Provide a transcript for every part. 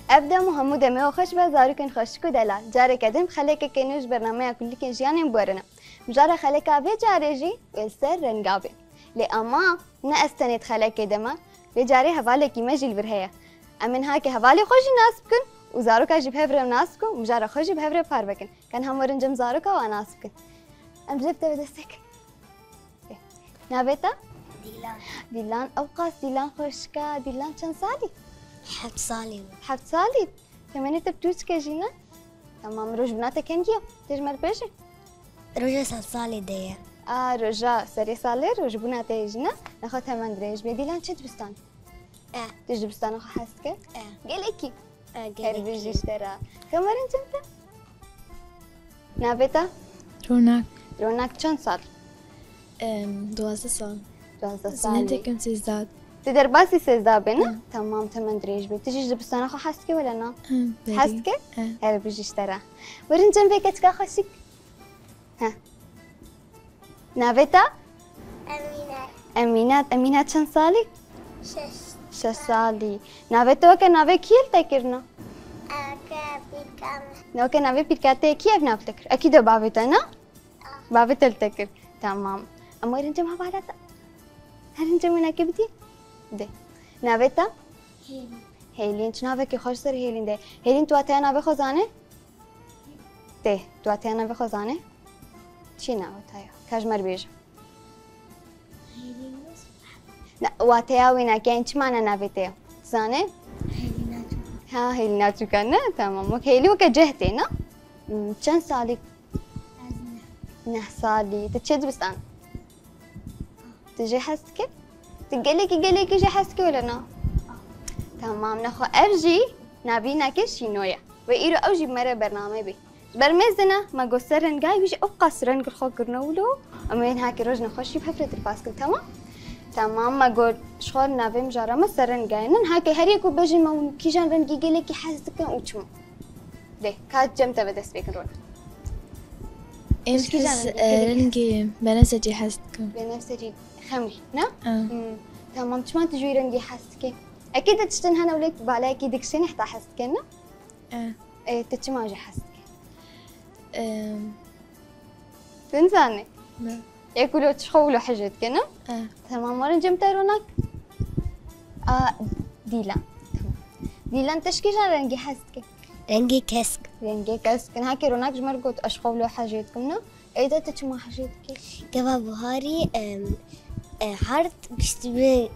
ابدا محمود ما خوش به زارکن خوش کو دلال جاره کدم خلک کنوش برنامه کلی کن جیان مبارنه جاره خلک اوی جاره جی ولسر رنگابه لی اما نه استنید خلک دما به جاره حواله کی مجل برهیا امن ها که حواله خوشی ناس بکن و زارکا جی بهفر ناس کن و جاره خوشی بهفر پار بکن کن هم ورنجم زارکا و ناس بکن ام جبت بدستک نابتا دیلان اوقاس دیلان خوشکا دیلان چند سالی 7 سالي 7 سالي كمان انت بتوسكا جينا تمام روج بناتك كنجيو تجمل بيجي رجع 7 سالي ديا رجع سري سالي روج بناتي جينا ناخذها من دريج بديلان تشد بستان تجي بستان اخو حاسكه قالكي قال بيجي اشترى كمان انت نابتا روناك كم سال 12 سال 12 سال زمانتكم سيزداد تقدر باسي سيزدابنا تمام تمن دريج بتجي بستان اخو حاسكه ولا نا حاسكه هل بيجي اشترى ورين جنبك تكا خشك ها نافيتا أمينات شن صالي 6 سالي نافيتا وكا نافي كيل تكرنا وكا نافي بيركاتي كيف نافتكر أكيد بافيتا نا بافيتا التكر تمام أما ورين جنبها بالتا هل انت من أكيبتي ده نافيتا هيلين نافك خوش سر هيلين ده هيلين تو اتيا نافي خزانه ده تو اتيا نافي خزانه چی ناوتایا کاجمر بیج لا واتيا وينا كان چمانا نافيتيا زانه ها هيليناتو كان تمام وكيلي وكجهتي نا كم سالك 9 سالي تتشد بستان تجي حسكي تقلك جي حسكي ولا نا تمام نخو ارجي نابينا كشينويا وإيرو أوجي مرة برنامج بي برمزنا ما قصرن جاي بيجي أبقى سرن كل خو كرنولو أمين هاكي روجنا خوشي بحفرة الباسكل تمام ما قول شغل نابي مجارة ما سرن جاينن هاكي هريكو بيجي ما كيجان رنجي قلك يحسك وشمو ده كات جمتة بدس بيكن رونا إيش رنجي بنفسجي حسكم بنفسجي خمري نا تمام شما تجوي رنجي حسكي أكيد تشتن هنا وليك بعلاكي دكشين حتى حسكنا إيه تشما جي حسكي تنساني لا ياكلوا تشخولوا حاجات كنا تمام مرة جمتا رونك ديلان ديلان تشكيجان رنجي حسكي رنجي كسك رنجي كسك هاكي رونك جمر قلت أشخولوا حاجاتكمنا إيه تشما حاجاتك كباب بهاري حرت بشتبه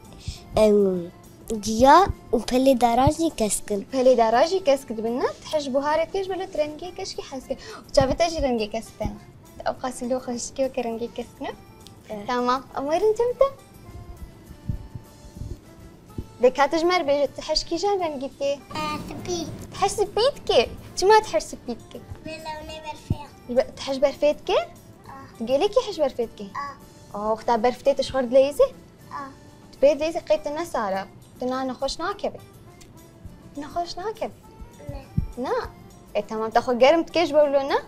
جيا وبلي دراجي كسكن بلي دراجي كسك بنا تحج بهاري كيش بلو ترنجي كشكي حسكي وشافت اجي رنجي كسكن ابقى سلو خشكي وكرنجي كسكنا تمام امورين جمتا دكات جمر بيجي تحش كي جان رنجي كي سبيت تحش سبيتكي شما تحش سبيتكي بلوني برفيت تحش برفيتكي تقولي كي حش برفيتكي اختها برفتي شغل ليزي تبيد ليزي قيت الناس على تنا نخوش ناكبي نخوش ناكبي نا إيه تمام تاخذ قرم تكيش بقولونا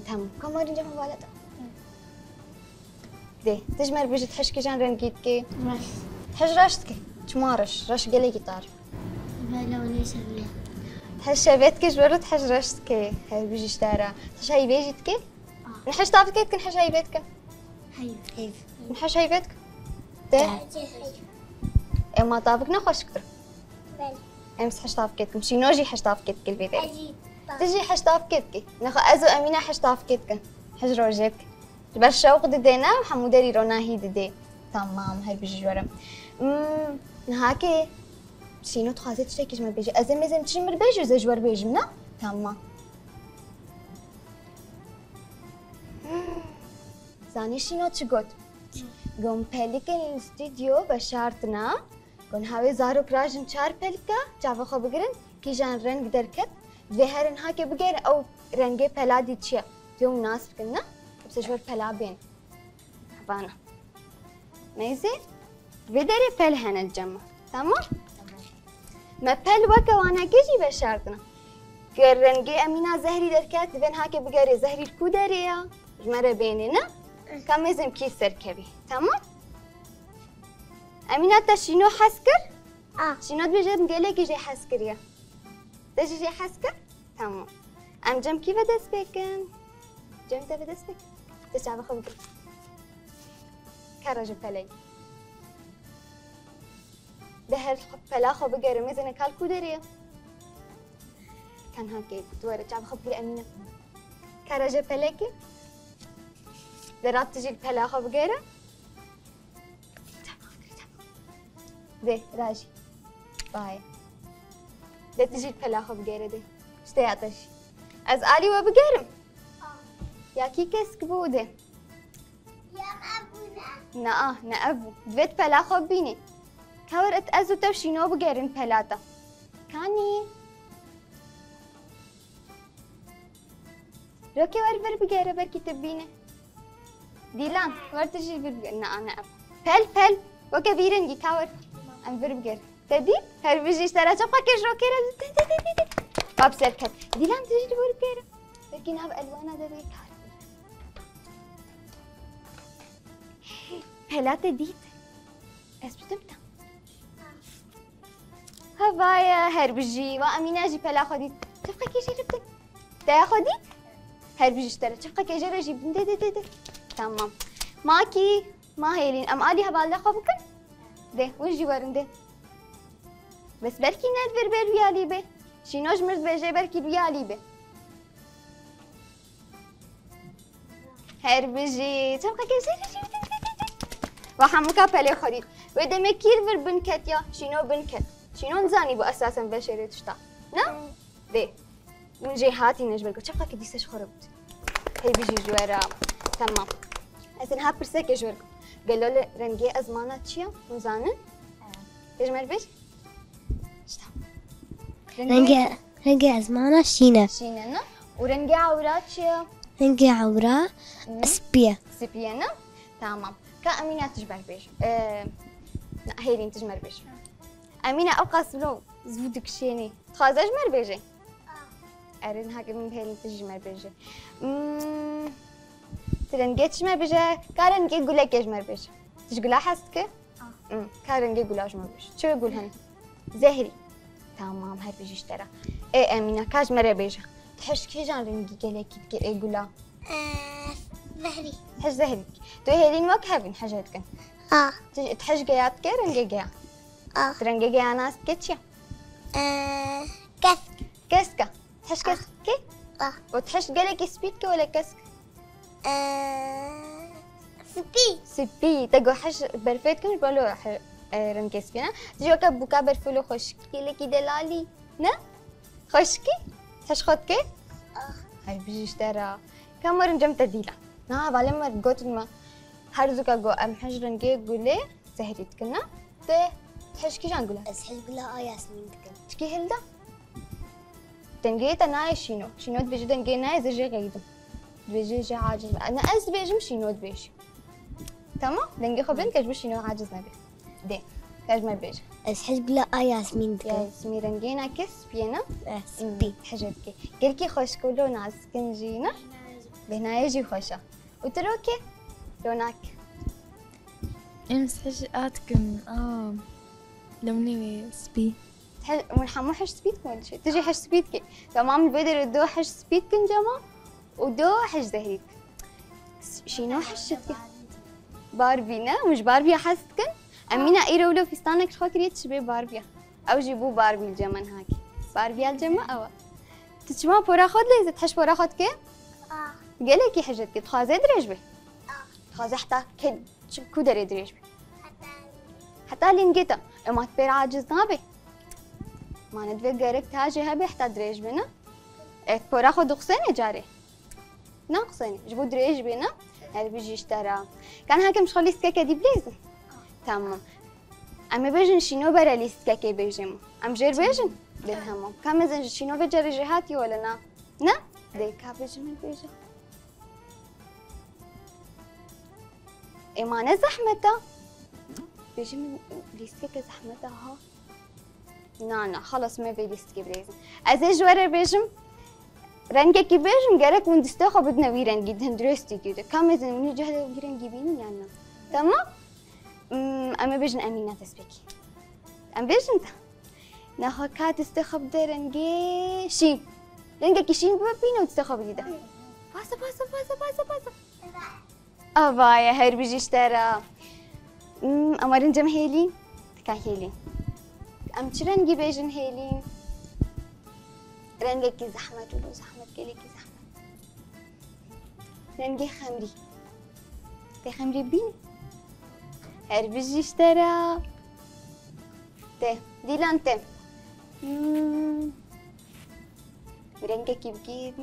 تمام كم مرة نجيب بالتا دي تجمر بيجي تحشكي جان رنجيتكي تحش راشتكي تمارش راش قلي قطار بلوني سبيت تحش بيتكي جبرو تحش راشتكي هاي بيجي اشتارا تحش هاي بيجتكي نحش طابتكي نحش هاي بيتك هيف نحش هاي بيتك ده ما طابك نخوش كتر امس حشطاف كتكم شي نوجي حشطاف كتك البيت تجي حشطاف كتكي نخو ازو امينه حشطاف كتك حجر وجهك بس شوق ددينا وحمودري رونا هي ددي تمام هاي بيجي جورم نهاكي شينو تخازي تشتكي جمر بيجي ازم تشمر بيجي زي جور بيجي منا تمام زاني شينو تشقوت قوم بلك الاستديو بشارتنا كون هاوي زارو كراجن چار پلکا چاوا خو بگرن کی جان رنگ درکت و هرن ها که بگیر او رنگ پلا دی چیا جو مناسب کنا بس جور پلا بين حبانا ميزي بدري پل هن الجمع تمام ما پل وكا وانا كيجي بشارتنا که رنگ امينه زهري درکت بين ها که بگیر زهري کو دريا جمره بيننا كم لازم كي سركبي تمام امينه تا شنو حسكر شنو بيجي مقالك يجي حسكر يا تجي حسكة تمام ام جم كيف دست بكن جم تبي دست بك تشعب خبك كرج بلي ده هر بلا خو بقرا ميزنا كالكو دريا كان هاكي دور شعب خبك امينه كرج بلكي درات تجي بلا خو بقرا ده راجي باي ده تجي بلا خو بقرا ده اشتي عطش از آلي وبقرم يا كي كسك بوده يا أبونا نا أبو بيت بلا خبيني كورت أزو توشينو بقرن بلاتا كاني روكي ور بقرة بركي تبيني ديلان ور تجي بقرة نا أنا أبو بل وكبيرنجي كور أم بقرة تدي هربيجي اشترى شبكة كيش روكي باب سركت ديلان تجي بقرة لكن هاب ألوانا ده بيكار بلاتا ديت اسبتمتا هوايا هربجي وامينه جي بلا خديت شفقه كي جربت تاخدي هربجي اشترت شفقه كي جربت دي تمام ماكي ما هيلين ام الي هبال خبكن ده وجي ورنده بس بركي ندبر بر ويالي به شينوج مرد بيجي بركي ويالي به هربجي شفقه كي جربت وحموكا بلي خديت وده مكير فر بنكت يا شنو بنكت شنو نزاني بو اساسا بشري تشتا نا دي من جي هاتي نجبلكو شفقه كديسش خربت هي بيجي جوارا تمام هسن ها برسك جواركو قالوا لي رنجي ازمانه تشيا نزانن تجمل بيش شتا رنجي أزمانة شينة شينا ورنجي عورات تشيا رنجي عورا سبيا سبينا تمام كأمينة تجمل بيش لا هيرين تجمل بيش أمينة أبقى سلو زودك شيني تخاز أجمل بيجي أرين هاك من بهيرين تجمل بيجي ترنجي تجمل بيجي كارنجي قولك يجمل بيجي تشقولها حسك كارنجي قولها أجمل بيجي شو يقول هن زهري تمام هاي بيجي اشترى إيه أمينة كاج مرة بيجي تحش كي جان رنجي قالك يقولها ظهري حش زهري تو هيرين وكهبن حاجاتكن تحش جياتك رنجي جيا ترنجي جيا ناس كتشيا كسك كسكة تحش كسكة وتحش قالك سبيتك ولا كسك سبي تقو حش برفيتكم بقولوا رنجي سبينا تجي وكا بوكا برفلو خشكي لكي دلالي نا خشكي تحش خدكي هاي بيجي اشترى كم مرة جمت ديلا نا بالما قلت ما هرزوكا جو ام حج رنجي قولي زهريت كنا تحش كي جان قولها أسحج بلا ياسمين تكن تشكي هلدا تنجي تناي شينو تبيجي تنجي ناي زجي غيدو تبيجي جي عاجز انا از بيجم شينو تبيجي تمام تنجي خبرن كاج بشينو عاجز نبي دي كاج ما بيجي أسحج بلا ياسمين تكن يا اسمي رنجينا كس بينا سبي حاجتك قلكي خوش كلو ناس كنجينا بهنا يجي خوشة وتروكي لوناك امس حاجاتكم لوني سبي حمو حش سبيتكم ولا شيء تجي حش سبيتك تمام البدر دو حش سبيتكن جما ودو حش زهريك شنو حشتك باربينا مش باربي حستكن امينه ايرولو فستانك خاطري تشبه باربيا او جيبو باربي الجمن هاكي باربيا الجما او تشما بورا خد لي تحش بورا خد كي قالك حاجتك تخازي دريج به تخازي حتى كد شو دري دريج به حتى لينجيتا اما تبير عاجز نابي ما ندوي قريب تاجي هبي حتى دريج بنا بورا خد قصيني جاري ناقصيني جبو دريج بنا هذا بيجي اشترى كان هاك مش خلي سكاكه دي بليز تمام اما بيجن شنو برا لي سكاكه بيجم ام جير بيجن تمام كم زين شنو بجري جهاتي ولا نا ديكا بيجن بيجي إيمانة زحمتها بيجي من ليستيكا زحمتها ها نا خلص ما في ليستيكا بريزن أزاج ورا بيجم رنجة كي بيجم قالك من دستاخو بدنا ويرن جدا درستي كده كم إذا من جهة ويرن جيبيني يعني تمام أما بيجن أمينة تسبيكي أم بيجن تا ناخذ كات استخبى رنجي شين رنجي كشين ببينه وتستخبى ده باسا أبايا هير بيجي اشترى أما رنجم هيلين كان هيلين أم رنجي بيجن هيلين رنجي كي زحمة ولو زحمة كي زحمة رنجي خمري تي خمري بيني هير بيجي اشترى تي ديلان تي رنجي كي بجيب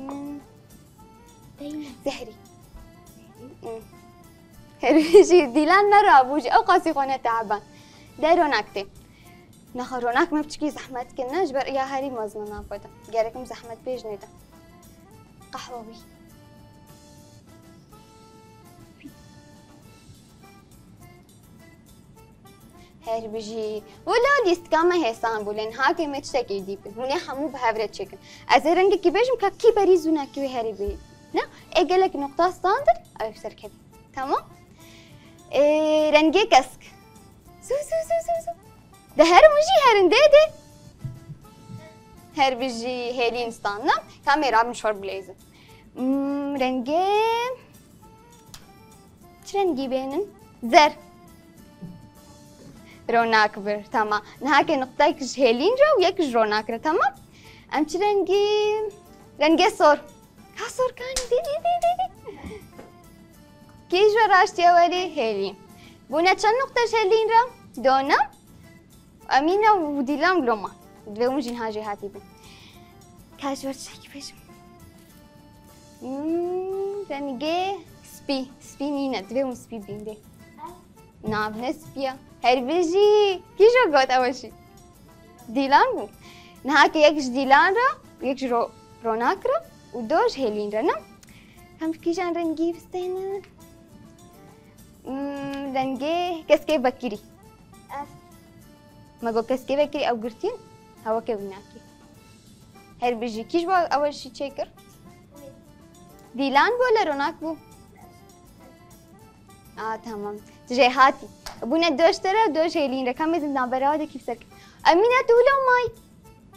سحري هربيجي ديلان نرى بوجي أو قاسي خونة تعبان ده روناكتي نخر روناك ما بتشكي زحمت كنا جبر يا هاري مزمنا بدا جاركم زحمت بيجني ده قهوة بي هربيجي ولا ليست كما هيسان بولين هاكي متشتكي دي بني حمو بهافرة تشيكن أزرنج كي بيجم كي بريزونا كي هربي نا اجلك نقطة ستاندر أو سركبي تمام رنجي كسك سو ده هرمجي هرنديدي هربجي هيلين ستانا كاميرا مشوار بليزر رنجي رنجي بينن زر روناك بر تمام نهاكي نقطة يكش هيلين رو ويكش روناك رو تمام أمش رنجي صور صور كان دي كيش وراشتي أولي هيلين بونا چند نقطة هيلين رو دونا أمينة وديلان بلوما دوم جين هاجي هاتي بن كاش ورشاكي بيجم رنجي سبي نينا دوم سبي بين دي نعم نسبيا هربيجي كيشو قوت أول شي ديلان بو نهاكي يكش ديلان رو ويكش روناك رو ودوش هيلين رو نم هم كيشان رنجي بستينا رنجي كسكي بكيري ما قو كسكي بكيري أو قرتين هوا كوناكي هربيجي كيش بو أول شي تشيكر ديلان بو ولا روناك بو تمام تجي هاتي ابونا دوش ترى ودوش هيلين ركام مزن نابراده كيف سرك أمينة تولو ماي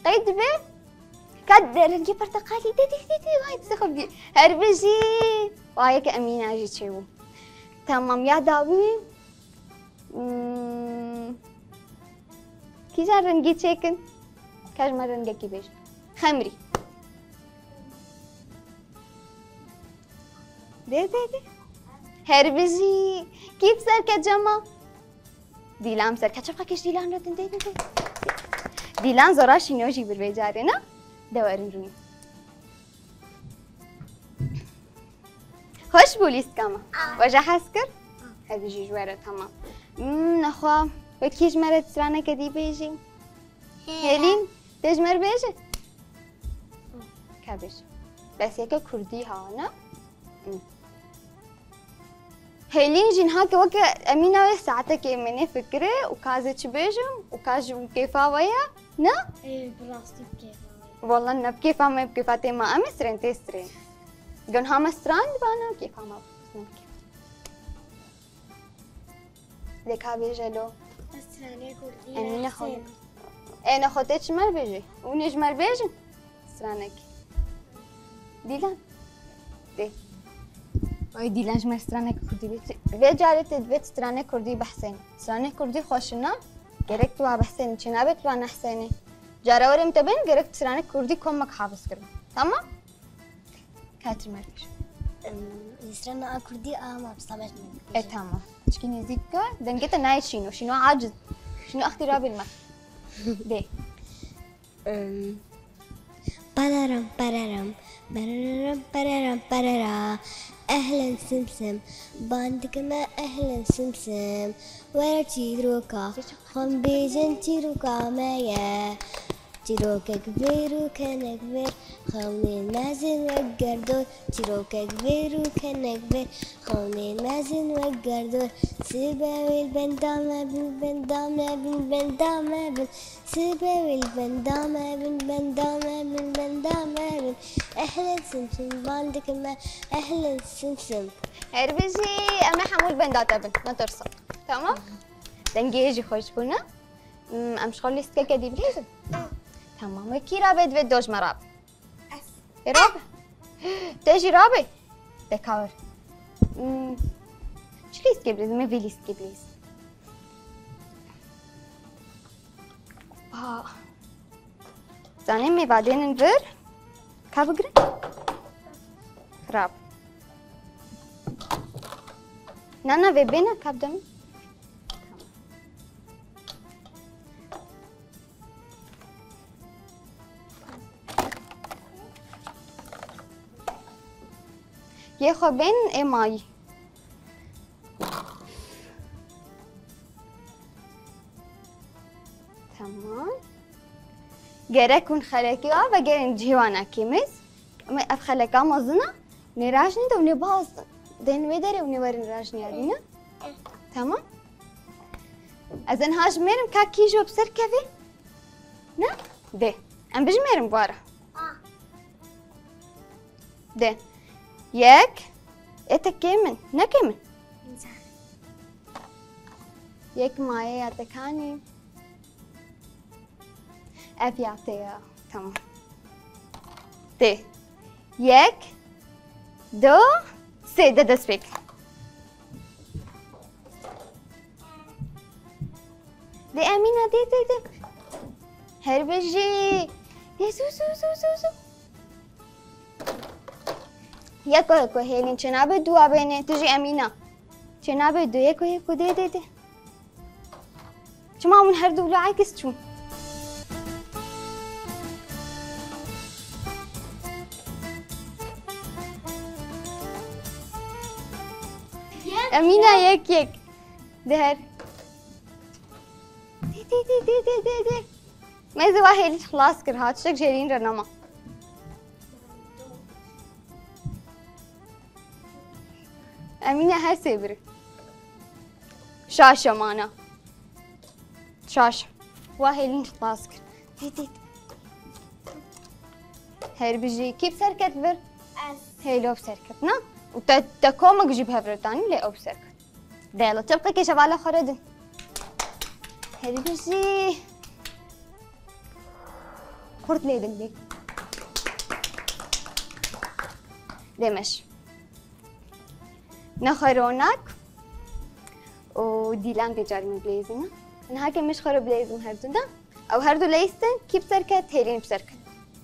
قيد به كاد رنجي برتقالي دي وايد تسخبي هربجي وايك أمينة أجي تشيو تمام يا داوي كي جان رنجي تشيكن كاج ما رنجي كي بيج خمري دي هربجي كيف سرك جما ديلان سرك شوف كيش ديلان ردن دي ديلان زراش نوجي بالبيجارنا دوارن روي خوش بوليس كما وجه حسكر هربجي جوارة تمام نخوا وكيش مرة تسوانا كدي بيجي هيلين تجمر بيجي كابش بس يكا كردي هانا هيلين جين هاك وكا أمينة ساعتك مني فكرة وكازت بيجم وكاج كيفا ويا نا ايه براستي بكيفا والله إن بكيفا ما بكيفاتي ما أمسرين تسرين قن هم سران بانا كيفا ما بكيفا देखा भेजे लो أمينة خود أنا خودت مر بيجي ونيج مر بيجي سرانك ديلان دي وای دیلنج مر سرانه کردی بیت جارت بیت سرانه کردی بحسین سرانه کردی خوشنا گرک تو بحسین چنا بیت وان احسینه جارورم تبین گرک سرانه کردی کمک حافظ کرد تمام کاتر مرش سرانه كردي ما بسامحني تمام تشكي نزيكا دنجت ناي شنو عاجز شنو اختراب الماء دي بررم بررم بررم بررم بررا أهلا سمسم باندك ما أهلا سمسم ورا تيروكا هم بيجن تيروكا مايا تيروكا كبير وكان كبير خوني مازن وقردور تيروكا كبير وكان كبير خوني مازن وقردور سباوي البندامة بالبندامة بالبندامة بال سباوي البندامة بالبندامة بالبندامة أهلا سمسم باندك ما أهلا سمسم هربجي أما حمول بندات ابن نترصد تمام دنجيجي خوش بنا ام شغل ليست كدي بليزم تمام كي رابط في دوج مراب رابع تجي رابع دكاور شليس كبليز ما في ليست كبليز زاني مي بعدين نفر كابجري خراب نانا في بينا كاب دمي ياخو بين اي ماي تمام جركون خلقيا و گرن جیوانا کیمیز اما اف خلقا مازنا نراجنی دو نباز دین ویداری و نورن راجنی آدینا تمام از انهاج میرم که کیجو بسر کفی نه ده ام بج میرم بارا ده یک ایتا کیمن نه کیمن یک مایه یا تکانی افیاته تمام ده یک دو سه ده دست بکن ده امینه ده هر بجی ده سو یکو هیلین چنابه دو آبینه تجی امینه چنابه دو یکو ده شما من هر دو عکس چون امینه یک ده ده ماذا واحد خلاص كر هاد شك جايين رنما امينه هاي سيبري شاشه مانا شاشه واحد خلاص كر دي هاي بيجي كيف سركت فر هاي لو بسركتنا وتكومك جيبها فرتاني لا او بسركت دايلا تبقى كي شبالة خردن هاي بيجي خورت ليدن دي دمش نخرونك وديلان بيجاري من بليزنا انا هاكي مش خرو بليزن هردو ده او هردو ليستن كي بسركت هيلين بسركت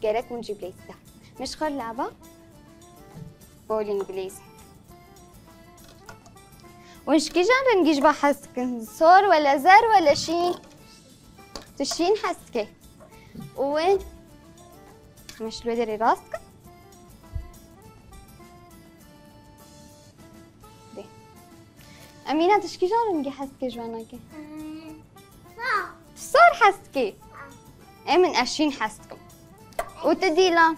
جارك ونجي بليز ده مش خر لعبة بولين بليز وش كي جان رنجيش بحسك صور ولا زر ولا شين تشين حسكي وين مش الودري راسك دي امينه تشكي جان رنجي حسكي جواناكي صار حسكي اي من اشين حسكم وتديلا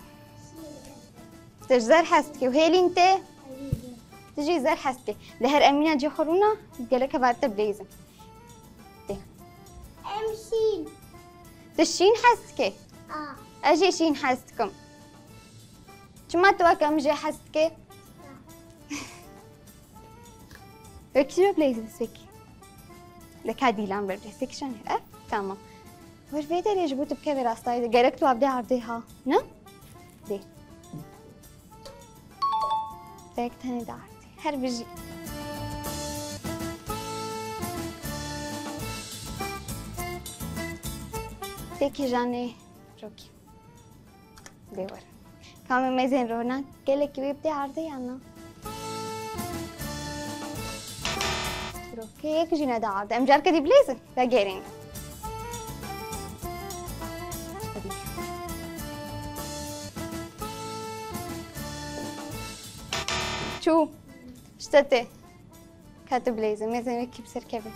تجزر حسكي وهيلي انت تجي زر حسكي لهر امينه جي خرونا قالك بعد بليزم دي امشين تشين حسكي اجي شين حسكم شما توكم جي حسكي اكشرو بليزم سكي لك هادي لامبر سكشن تمام ورفيتر يجبوت بكبر راستاي قالك تو ابدي عرضيها نه دي تاك تاني دارتي هر بجي تيكي جاني روكي ديور كامل ميزين رونا قالك كيف بدي عرضي انا روكي هيك جينا دا عرض ام جاركه دي بليزن لا جيرين شو اشتتي كاتب ليزن ميزين كيف بصير كيفن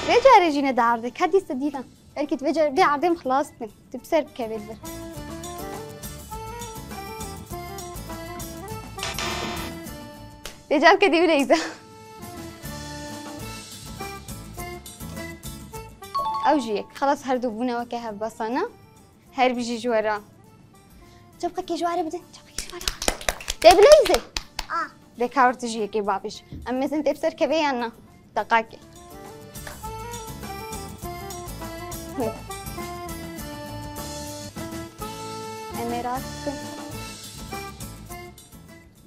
رجع رجينا دا عرضك هدي استدينا اركي تفجر بدي عرضي خلاص تبصير بكابل بر رجال كدي وليزة او جيك خلاص هردو بونا وكيها بصنا هر بيجي جوارا تبقى كي جوارا بدن تبقى كي جوارا دي بليزة دي كاور تجي كي بابش اما انت بصير كبي انا دقاقي اميرات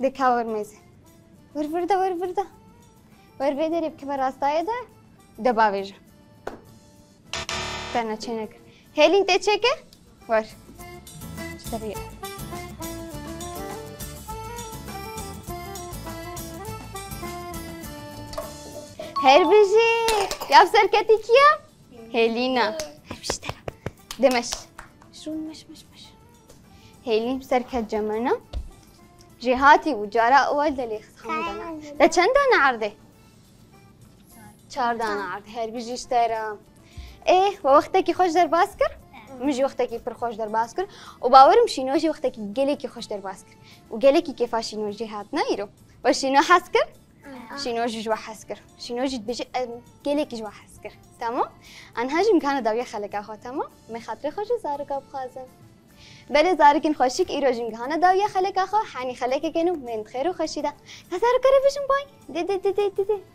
دكاور ميزه ورفرده ورفيدري بكبر راستايده دباويجه تانا چنك هيلين تچيكه ور اشتري هربجي يا بسركتي كيا هيلينا هربشترا دمش شو مش هيلين بسركة جمنا جهاتي وجاراء والده لي خامدنا ده چند دانه عرضه 4 دانه عرض هربجي اشترا ايه ووقتك خوش در باز کر مجي وقتك پر خوش در باز کر و باورم شینوجی وقتك گلکی خوش در باز کر و گلکی کیفا شینوجی هات نایرو و شینو حس کر شینوجی جوا حس کر شینوجی بجي گلکی جوا حس کر تمام ان هاج امکان داویه خلق خو تمام می خاطر خوش زارگا بخازم بله زارکین خوشیک ایروج امکان داویه خلق خو حنی خلق کنو من خیر و خوشیدا زارگا رو بشم بای دی